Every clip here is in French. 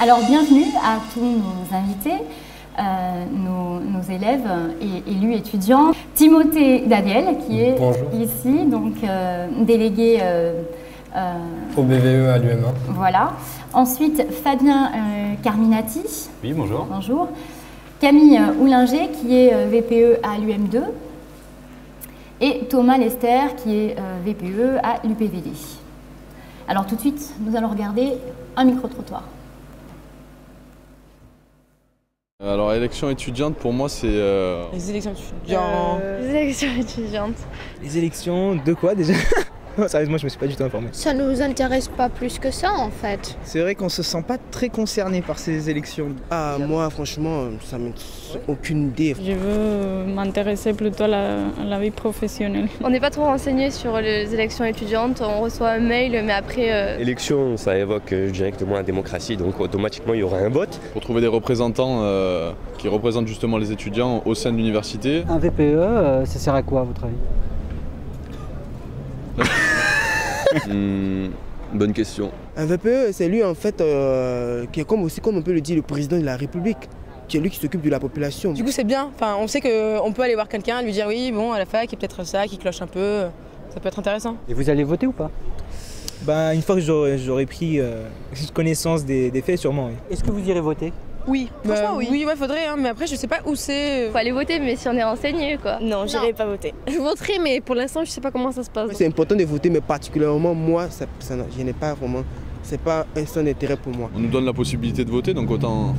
Alors bienvenue à tous nos invités, nos élèves et élus étudiants. Timothée Daniel qui est ici, donc délégué au BVE à l'UM1. Voilà. Ensuite Fabien Carminati. Oui, bonjour. Bonjour. Camille Oulinger qui est VPE à l'UM2. Et Thomas Lester qui est VPE à l'UPVD. Alors tout de suite, nous allons regarder un micro-trottoir. Alors, élection étudiante, pour moi, c'est... Les élections étudiantes. Les élections étudiantes. Les élections de quoi déjà? Sérieusement, je me suis pas du tout informé. Ça nous intéresse pas plus que ça en fait. C'est vrai qu'on se sent pas très concerné par ces élections. Ah, moi, franchement, ça m'est aucune idée. Je veux m'intéresser plutôt à la vie professionnelle. On n'est pas trop renseigné sur les élections étudiantes, on reçoit un mail, mais après... Élection, ça évoque directement la démocratie, donc automatiquement il y aura un vote. Pour trouver des représentants qui représentent justement les étudiants au sein de l'université. Un VPE, ça sert à quoi à votre avis? Bonne question. Un VPE, c'est lui en fait qui est comme on peut le dire, le président de la République, qui est lui qui s'occupe de la population. Du coup c'est bien, enfin, on sait qu'on peut aller voir quelqu'un, lui dire oui, bon, à la fac, il y a peut-être ça qui cloche un peu, ça peut être intéressant. Et vous allez voter ou pas? Bah, une fois que j'aurai pris connaissance des faits, sûrement. Oui. Est-ce que vous irez voter? Oui, franchement oui. Oui, ouais, faudrait, hein, mais après je sais pas où c'est. Faut aller voter, mais si on est renseigné quoi. Non, j'irai pas voter. Je voterai, mais pour l'instant je sais pas comment ça se passe. C'est important de voter, mais particulièrement moi, je n'ai pas vraiment... C'est pas un seul intérêt pour moi. On nous donne la possibilité de voter, donc autant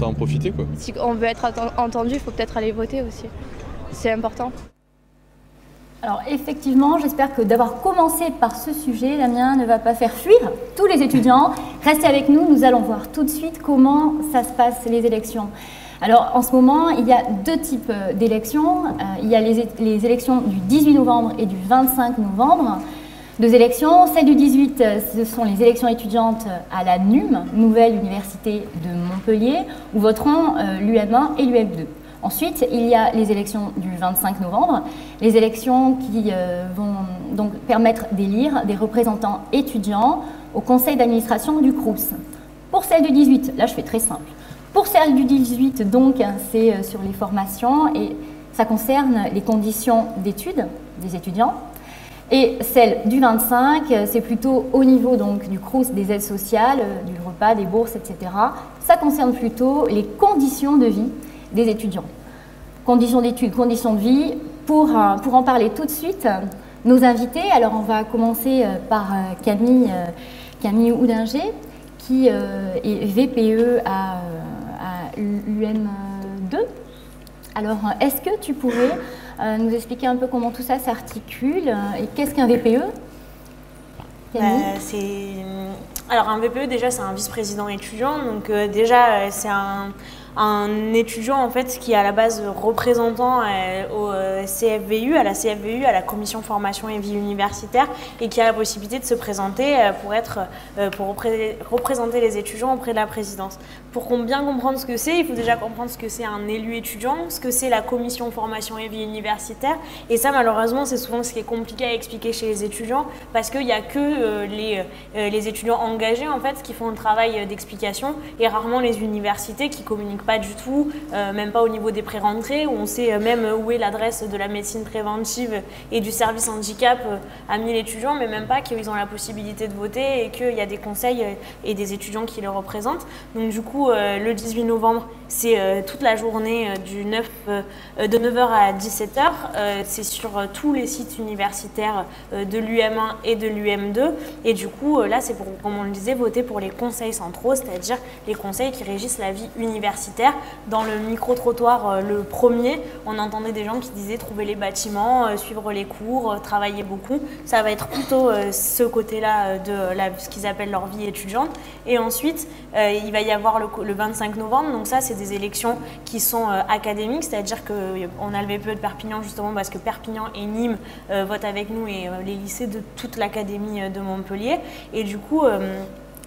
en profiter, quoi. Si on veut être entendu, il faut peut-être aller voter aussi. C'est important. Alors effectivement, j'espère que d'avoir commencé par ce sujet, Damien ne va pas faire fuir tous les étudiants. Restez avec nous, nous allons voir tout de suite comment ça se passe les élections. Alors en ce moment, il y a deux types d'élections. Il y a les élections du 18 novembre et du 25 novembre. Deux élections. Celle du 18, ce sont les élections étudiantes à la NUM, Nouvelle Université de Montpellier, où voteront l'UM1 et l'UM2. Ensuite, il y a les élections du 25 novembre, les élections qui vont donc permettre d'élire des représentants étudiants au conseil d'administration du Crous. Pour celle du 18, là je fais très simple. Pour celle du 18, donc, c'est sur les formations et ça concerne les conditions d'études des étudiants. Et celle du 25, c'est plutôt au niveau donc, du Crous, des aides sociales, du repas, des bourses, etc. Ça concerne plutôt les conditions de vie des étudiants. Conditions d'études, conditions de vie. Pour en parler tout de suite, nos invités, alors on va commencer par Camille Oulinger, qui est VPE à l'UM2. Alors, est-ce que tu pourrais nous expliquer un peu comment tout ça s'articule et qu'est-ce qu'un VPE? Alors, un VPE, déjà, c'est un vice-président étudiant. Donc, déjà, c'est un étudiant en fait qui est à la base représentant au CFVU, à la CFVU, à la commission formation et vie universitaire, et qui a la possibilité de se présenter pour représenter les étudiants auprès de la présidence. Pour bien comprendre ce que c'est, il faut déjà comprendre ce que c'est un élu étudiant, ce que c'est la commission formation et vie universitaire, et ça malheureusement c'est souvent ce qui est compliqué à expliquer chez les étudiants parce qu'il n'y a que les étudiants engagés en fait qui font le travail d'explication et rarement les universités qui communiquent pas du tout, même pas au niveau des pré-rentrées, où on sait même où est l'adresse de la médecine préventive et du service handicap à 1000 étudiants, mais même pas qu'ils ont la possibilité de voter et qu'il y a des conseils et des étudiants qui les représentent. Donc du coup, le 18 novembre, c'est toute la journée de 9h à 17h. C'est sur tous les sites universitaires de l'UM1 et de l'UM2. Et du coup, là, c'est pour, comme on le disait, voter pour les conseils centraux, c'est-à-dire les conseils qui régissent la vie universitaire. Dans le micro-trottoir, le premier, on entendait des gens qui disaient trouver les bâtiments, suivre les cours, travailler beaucoup. Ça va être plutôt ce côté-là de ce qu'ils appellent leur vie étudiante. Et ensuite, il va y avoir le 25 novembre. Donc ça, c'est des élections qui sont académiques, c'est-à-dire qu'on a le VPE de Perpignan justement parce que Perpignan et Nîmes votent avec nous et les lycées de toute l'académie de Montpellier. Et du coup,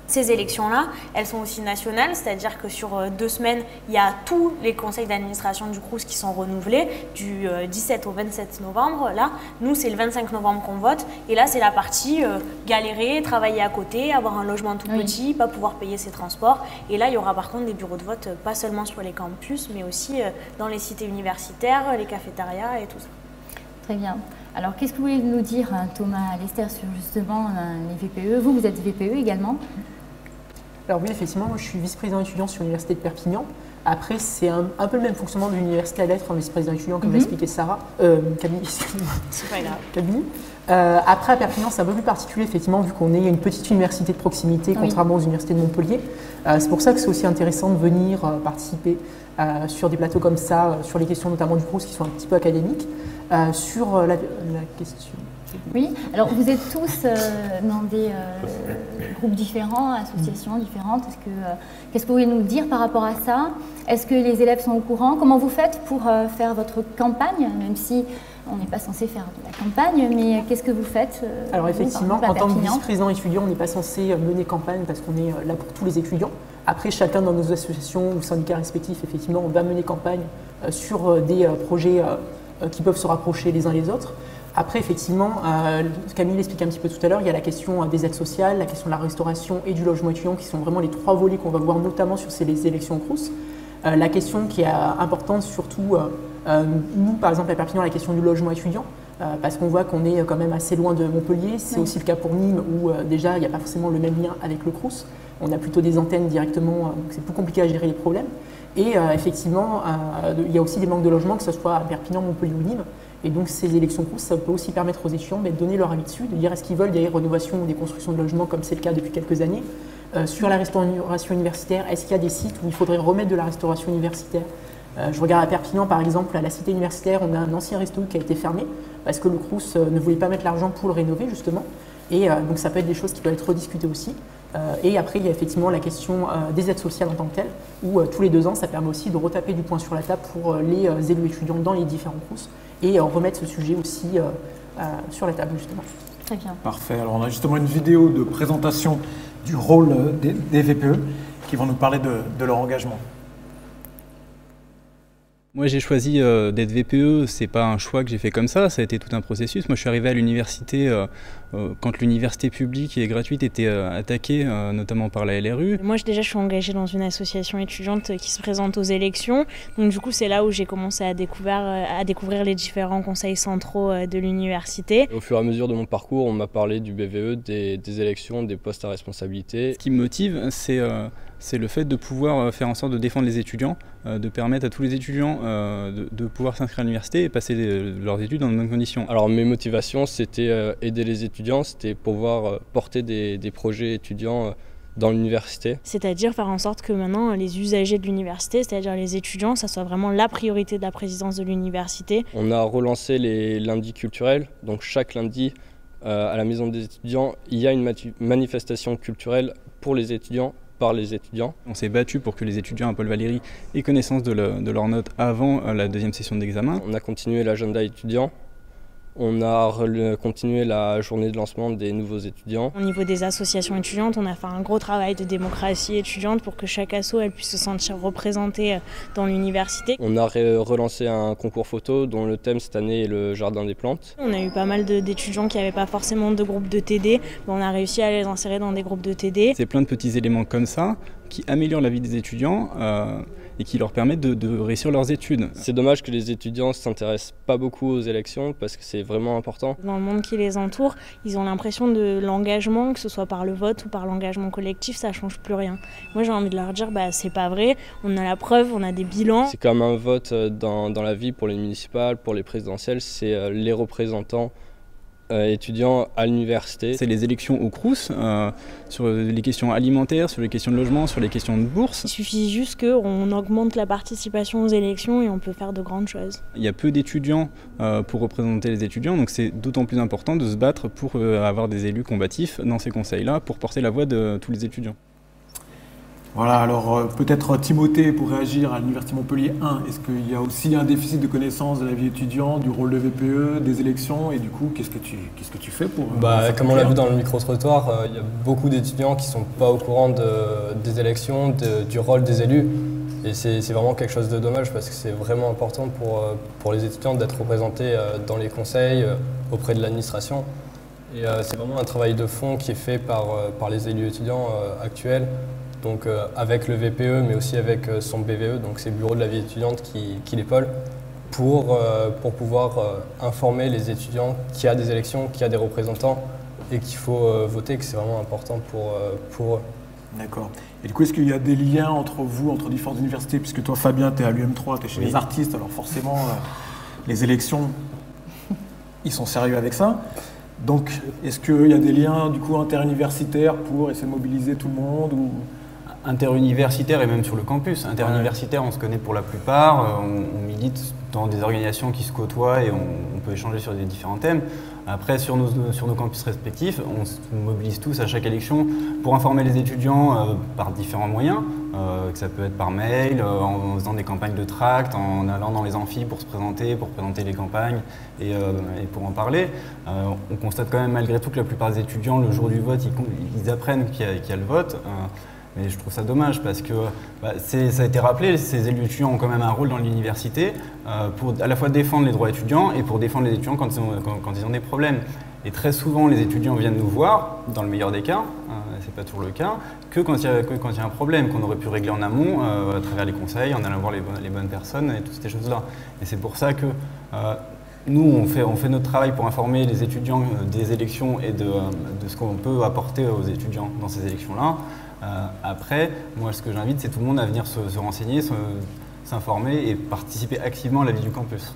Ces élections-là, elles sont aussi nationales, c'est-à-dire que sur 2 semaines, il y a tous les conseils d'administration du Crous qui sont renouvelés, du 17 au 27 novembre. Là, nous, c'est le 25 novembre qu'on vote. Et là, c'est la partie galérer, travailler à côté, avoir un logement tout petit, pas pouvoir payer ses transports. Et là, il y aura par contre des bureaux de vote, pas seulement sur les campus, mais aussi dans les cités universitaires, les cafétérias et tout ça. Très bien. Alors, qu'est-ce que vous voulez nous dire, Thomas Lester, sur justement les VPE? Vous êtes VPE également? Alors oui, effectivement, moi je suis vice-président étudiant sur l'Université de Perpignan. Après, c'est un peu le même fonctionnement de l'Université à l'être, un vice-président étudiant, comme l'a expliqué Camille, excusez-moi. C'est pas grave. Camille. Après, à Perpignan, c'est un peu plus particulier, effectivement, vu qu'on est une petite université de proximité, contrairement aux universités de Montpellier. C'est pour ça que c'est aussi intéressant de venir participer sur des plateaux comme ça, sur les questions notamment du Crous qui sont un petit peu académiques. Sur la question... Oui, alors vous êtes tous dans des groupes différents, associations différentes. Qu'est-ce que vous voulez nous dire par rapport à ça? Est-ce que les élèves sont au courant? Comment vous faites pour faire votre campagne, même si on n'est pas censé faire de la campagne, mais qu'est-ce que vous faites Alors effectivement, en tant que vice-président étudiant, on n'est pas censé mener campagne parce qu'on est là pour tous les étudiants. Après, chacun dans nos associations ou syndicats respectifs, effectivement, on va mener campagne sur des projets qui peuvent se rapprocher les uns les autres. Après, effectivement, Camille l'expliquait un petit peu tout à l'heure, il y a la question des aides sociales, la question de la restauration et du logement étudiant qui sont vraiment les 3 volets qu'on va voir notamment sur ces élections au Crous. La question qui est importante, surtout, nous, par exemple, à Perpignan, la question du logement étudiant, parce qu'on voit qu'on est quand même assez loin de Montpellier. C'est aussi le cas pour Nîmes, où déjà, il n'y a pas forcément le même lien avec le Crous. On a plutôt des antennes directement, donc c'est plus compliqué à gérer les problèmes. Et effectivement, il y a aussi des manques de logement, que ce soit à Perpignan, Montpellier ou Nîmes. Et donc ces élections Crous, ça peut aussi permettre aux étudiants de donner leur avis dessus, de dire est-ce qu'ils veulent des rénovations ou des constructions de logements comme c'est le cas depuis quelques années. Sur la restauration universitaire, est-ce qu'il y a des sites où il faudrait remettre de la restauration universitaire? Je regarde à Perpignan par exemple, à la cité universitaire, on a un ancien resto qui a été fermé parce que le Crous ne voulait pas mettre l'argent pour le rénover justement. Et donc ça peut être des choses qui peuvent être rediscutées aussi. Et après, il y a effectivement la question des aides sociales en tant que telles, où tous les 2 ans, ça permet aussi de retaper du poing sur la table pour les élus étudiants dans les différents Crous et remettre ce sujet aussi sur la table justement. Très bien. Parfait. Alors on a justement une vidéo de présentation du rôle des VPE qui vont nous parler de leur engagement. Moi j'ai choisi d'être VPE, c'est pas un choix que j'ai fait comme ça a été tout un processus. Moi je suis arrivé à l'université quand l'université publique et gratuite était attaquée, notamment par la LRU. Moi déjà je suis engagée dans une association étudiante qui se présente aux élections, donc du coup c'est là où j'ai commencé à découvrir les différents conseils centraux de l'université. Au fur et à mesure de mon parcours, on m'a parlé du BVE, des élections, des postes à responsabilité. Ce qui me motive, c'est le fait de pouvoir faire en sorte de défendre les étudiants, de permettre à tous les étudiants de pouvoir s'inscrire à l'université et passer leurs études dans de bonnes conditions. Alors mes motivations, c'était aider les étudiants, c'était pouvoir porter des projets étudiants dans l'université. C'est-à-dire faire en sorte que maintenant les usagers de l'université, c'est-à-dire les étudiants, ça soit vraiment la priorité de la présidence de l'université. On a relancé les lundis culturels, donc chaque lundi à la maison des étudiants, il y a une manifestation culturelle pour les étudiants, par les étudiants. On s'est battu pour que les étudiants à Paul Valéry aient connaissance de leurs notes avant la 2e session d'examen. On a continué l'agenda étudiant. On a continué la journée de lancement des nouveaux étudiants. Au niveau des associations étudiantes, on a fait un gros travail de démocratie étudiante pour que chaque asso elle puisse se sentir représentée dans l'université. On a relancé un concours photo dont le thème cette année est le jardin des plantes. On a eu pas mal d'étudiants qui n'avaient pas forcément de groupe de TD, mais on a réussi à les insérer dans des groupes de TD. C'est plein de petits éléments comme ça qui améliorent la vie des étudiants et qui leur permettent de réussir leurs études. C'est dommage que les étudiants ne s'intéressent pas beaucoup aux élections parce que c'est vraiment important. Dans le monde qui les entoure, ils ont l'impression de l'engagement, que ce soit par le vote ou par l'engagement collectif, ça ne change plus rien. Moi j'ai envie de leur dire, c'est pas vrai, on a la preuve, on a des bilans. C'est comme un vote dans la vie pour les municipales, pour les présidentielles, c'est les représentants étudiants à l'université. C'est les élections au Crous, sur les questions alimentaires, sur les questions de logement, sur les questions de bourse. Il suffit juste qu'on augmente la participation aux élections et on peut faire de grandes choses. Il y a peu d'étudiants pour représenter les étudiants, donc c'est d'autant plus important de se battre pour avoir des élus combatifs dans ces conseils-là, pour porter la voix de tous les étudiants. Voilà, alors peut-être Timothée pour réagir à l'Université Montpellier 1, est-ce qu'il y a aussi un déficit de connaissance de la vie étudiante, du rôle de VPE, des élections et du coup qu'est-ce que tu fais pour... Comme on l'a vu dans le micro-trottoir, il y a beaucoup d'étudiants qui ne sont pas au courant des élections, du rôle des élus et c'est vraiment quelque chose de dommage parce que c'est vraiment important pour les étudiants d'être représentés dans les conseils, auprès de l'administration. Et c'est vraiment un travail de fond qui est fait par les élus étudiants actuels. Donc avec le VPE, mais aussi avec son BVE, donc c'est le bureau de la vie étudiante qui l'épaule, pour pouvoir informer les étudiants qu'il y a des élections, qu'il y a des représentants et qu'il faut voter, que c'est vraiment important pour eux. D'accord. Et du coup, est-ce qu'il y a des liens entre vous, entre différentes universités, puisque toi, Fabien, tu es à l'UM3, tu es chez les artistes, alors forcément, les élections, ils sont sérieux avec ça. Donc, est-ce qu'il y a des liens du coup interuniversitaires pour essayer de mobiliser tout le monde ou... Interuniversitaire et même sur le campus. Interuniversitaire, on se connaît pour la plupart, on milite dans des organisations qui se côtoient et on peut échanger sur des différents thèmes. Après, sur nos campus respectifs, on se mobilise tous à chaque élection pour informer les étudiants par différents moyens, que ça peut être par mail, en faisant des campagnes de tracts, en allant dans les amphis pour se présenter, pour présenter les campagnes et pour en parler. On constate quand même malgré tout que la plupart des étudiants, le jour du vote, ils apprennent qu'il y a le vote. Mais je trouve ça dommage parce que ça a été rappelé, ces élus étudiants ont quand même un rôle dans l'université pour à la fois défendre les droits étudiants et pour défendre les étudiants quand ils ont des problèmes. Et très souvent, les étudiants viennent nous voir, dans le meilleur des cas, c'est pas toujours le cas, que quand il y a un problème qu'on aurait pu régler en amont à travers les conseils, en allant voir les bonnes personnes et toutes ces choses-là. Et c'est pour ça que nous, on fait notre travail pour informer les étudiants des élections et de ce qu'on peut apporter aux étudiants dans ces élections-là. Après, moi, ce que j'invite, c'est tout le monde à venir se renseigner, s'informer et participer activement à la vie du campus.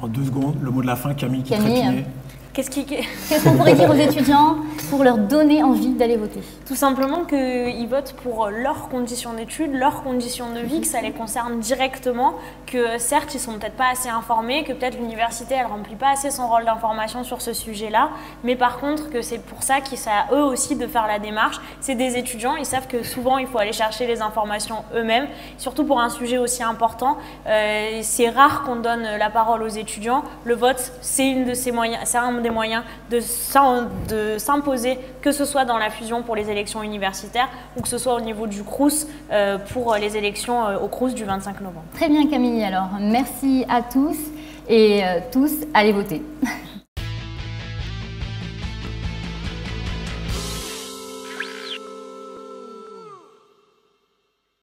En 2 secondes, le mot de la fin, Camille qui trépignait. Qu'est-ce qu'on pourrait dire aux étudiants pour leur donner envie d'aller voter? Tout simplement qu'ils votent pour leurs conditions d'études, leurs conditions de vie, que ça les concerne directement, que certes ils sont peut-être pas assez informés, que peut-être l'université elle remplit pas assez son rôle d'information sur ce sujet-là, mais par contre que c'est pour ça qu'ils savent eux aussi de faire la démarche. C'est des étudiants, ils savent que souvent il faut aller chercher les informations eux-mêmes, surtout pour un sujet aussi important. C'est rare qu'on donne la parole aux étudiants. Le vote, c'est un des moyens de s'imposer, que ce soit dans la fusion pour les élections universitaires ou que ce soit au niveau du Crous pour les élections au Crous du 25 novembre. Très bien Camille, alors merci à tous et tous allez voter.